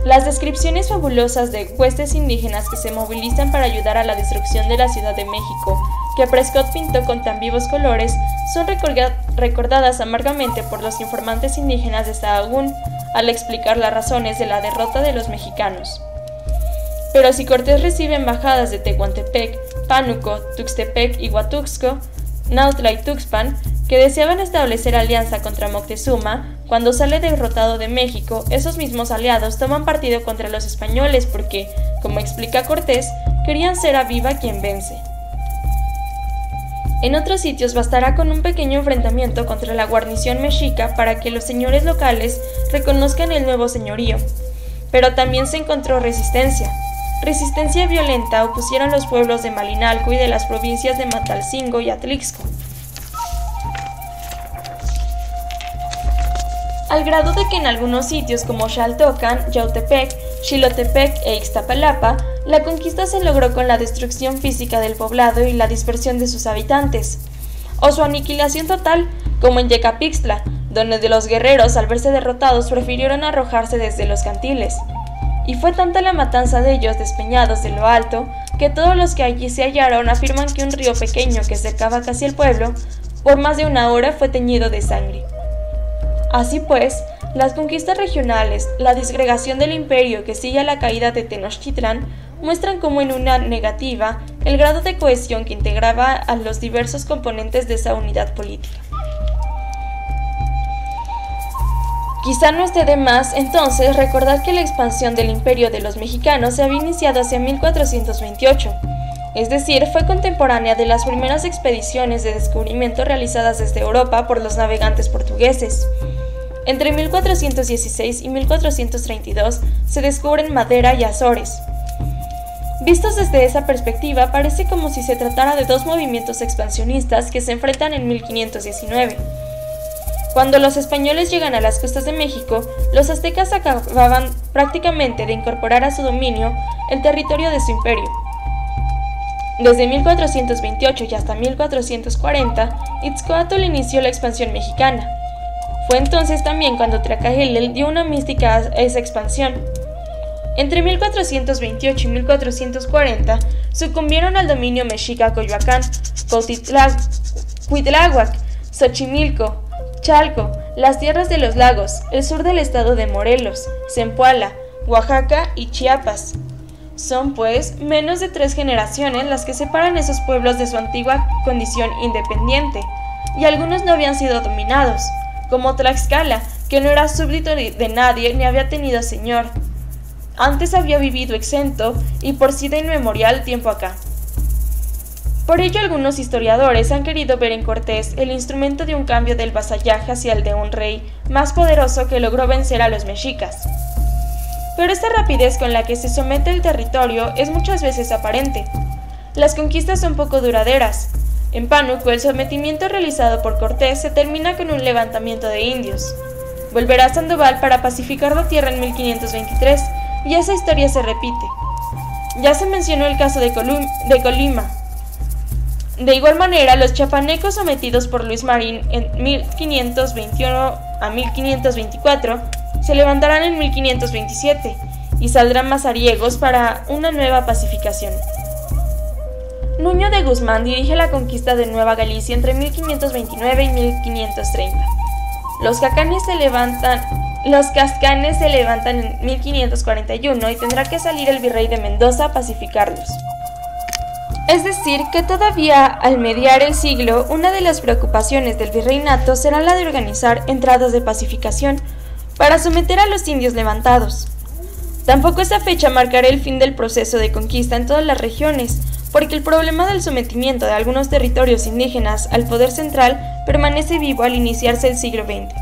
Las descripciones fabulosas de huestes indígenas que se movilizan para ayudar a la destrucción de la Ciudad de México, que Prescott pintó con tan vivos colores, son recordadas amargamente por los informantes indígenas de Sahagún al explicar las razones de la derrota de los mexicanos. Pero si Cortés recibe embajadas de Tehuantepec, Pánuco, Tuxtepec y Huatuxco, Nautla y Tuxpan, que deseaban establecer alianza contra Moctezuma, cuando sale derrotado de México, esos mismos aliados toman partido contra los españoles porque, como explica Cortés, querían ser a viva quien vence. En otros sitios bastará con un pequeño enfrentamiento contra la guarnición mexica para que los señores locales reconozcan el nuevo señorío. Pero también se encontró resistencia. Resistencia violenta opusieron los pueblos de Malinalco y de las provincias de Matalcingo y Atlixco. Al grado de que en algunos sitios como Xaltocan, Yautepec, Xilotepec e Ixtapalapa, la conquista se logró con la destrucción física del poblado y la dispersión de sus habitantes, o su aniquilación total, como en Yecapixtla, donde los guerreros, al verse derrotados, prefirieron arrojarse desde los cantiles. Y fue tanta la matanza de ellos despeñados de lo alto, que todos los que allí se hallaron afirman que un río pequeño que secaba casi el pueblo, por más de una hora fue teñido de sangre. Así pues, las conquistas regionales, la disgregación del imperio que sigue a la caída de Tenochtitlán, muestran como en una negativa el grado de cohesión que integraba a los diversos componentes de esa unidad política. Quizá no esté de más, entonces, recordar que la expansión del imperio de los mexicanos se había iniciado hacia 1428, es decir, fue contemporánea de las primeras expediciones de descubrimiento realizadas desde Europa por los navegantes portugueses. Entre 1416 y 1432 se descubren Madeira y Azores. Vistos desde esa perspectiva, parece como si se tratara de dos movimientos expansionistas que se enfrentan en 1519. Cuando los españoles llegan a las costas de México, los aztecas acababan prácticamente de incorporar a su dominio el territorio de su imperio. Desde 1428 y hasta 1440, Itzcoatl inició la expansión mexicana. Fue entonces también cuando Tlacaelel dio una mística a esa expansión. Entre 1428 y 1440 sucumbieron al dominio mexica Coyoacán, Cuitláhuac, Xochimilco, Chalco, las tierras de los lagos, el sur del estado de Morelos, Zempoala, Oaxaca y Chiapas. Son, pues, menos de 3 generaciones las que separan esos pueblos de su antigua condición independiente, y algunos no habían sido dominados, como Tlaxcala, que no era súbdito de nadie ni había tenido señor. Antes había vivido exento y por sí de inmemorial tiempo acá. Por ello algunos historiadores han querido ver en Cortés el instrumento de un cambio del vasallaje hacia el de un rey más poderoso que logró vencer a los mexicas. Pero esta rapidez con la que se somete el territorio es muchas veces aparente. Las conquistas son poco duraderas. En Pánuco, el sometimiento realizado por Cortés se termina con un levantamiento de indios. Volverá a Sandoval para pacificar la tierra en 1523, y esa historia se repite. Ya se mencionó el caso de Colima. De igual manera, los chiapanecos sometidos por Luis Marín en 1521 a 1524 se levantarán en 1527 y saldrán mazariegos para una nueva pacificación. Nuño de Guzmán dirige la conquista de Nueva Galicia entre 1529 y 1530. Los cascanes se levantan en 1541 y tendrá que salir el virrey de Mendoza a pacificarlos. Es decir, que todavía al mediar el siglo, una de las preocupaciones del virreinato será la de organizar entradas de pacificación para someter a los indios levantados. Tampoco esa fecha marcará el fin del proceso de conquista en todas las regiones, porque el problema del sometimiento de algunos territorios indígenas al poder central permanece vivo al iniciarse el siglo XX.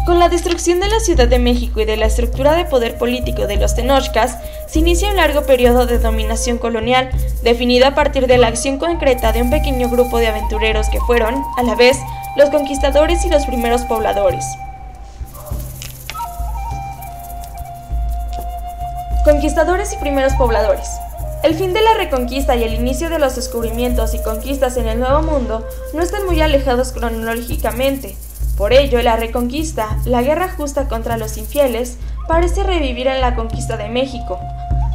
Con la destrucción de la Ciudad de México y de la estructura de poder político de los tenochcas, se inicia un largo periodo de dominación colonial, definido a partir de la acción concreta de un pequeño grupo de aventureros que fueron, a la vez, los conquistadores y los primeros pobladores. Conquistadores y primeros pobladores. El fin de la reconquista y el inicio de los descubrimientos y conquistas en el Nuevo Mundo no están muy alejados cronológicamente. Por ello, la reconquista, la guerra justa contra los infieles, parece revivir en la conquista de México.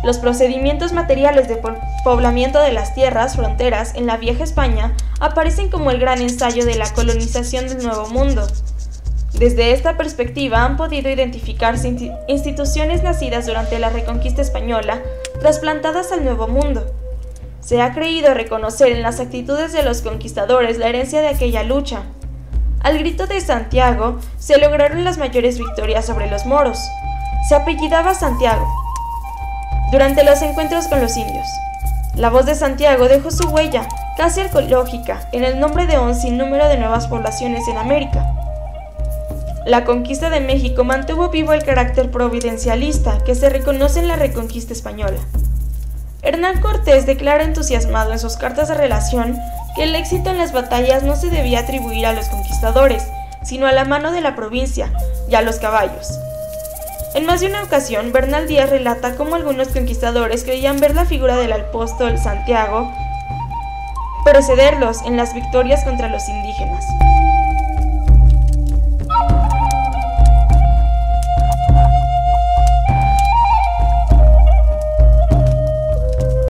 Los procedimientos materiales de poblamiento de las tierras fronteras en la vieja España aparecen como el gran ensayo de la colonización del Nuevo Mundo. Desde esta perspectiva han podido identificarse instituciones nacidas durante la Reconquista española, trasplantadas al Nuevo Mundo. Se ha creído reconocer en las actitudes de los conquistadores la herencia de aquella lucha. Al grito de Santiago se lograron las mayores victorias sobre los moros. Se apellidaba Santiago durante los encuentros con los indios. La voz de Santiago dejó su huella, casi arqueológica, en el nombre de un sinnúmero de nuevas poblaciones en América. La conquista de México mantuvo vivo el carácter providencialista que se reconoce en la Reconquista española. Hernán Cortés declara entusiasmado en sus cartas de relación que el éxito en las batallas no se debía atribuir a los conquistadores, sino a la mano de la provincia y a los caballos. En más de una ocasión, Bernal Díaz relata cómo algunos conquistadores creían ver la figura del apóstol Santiago precederlos en las victorias contra los indígenas.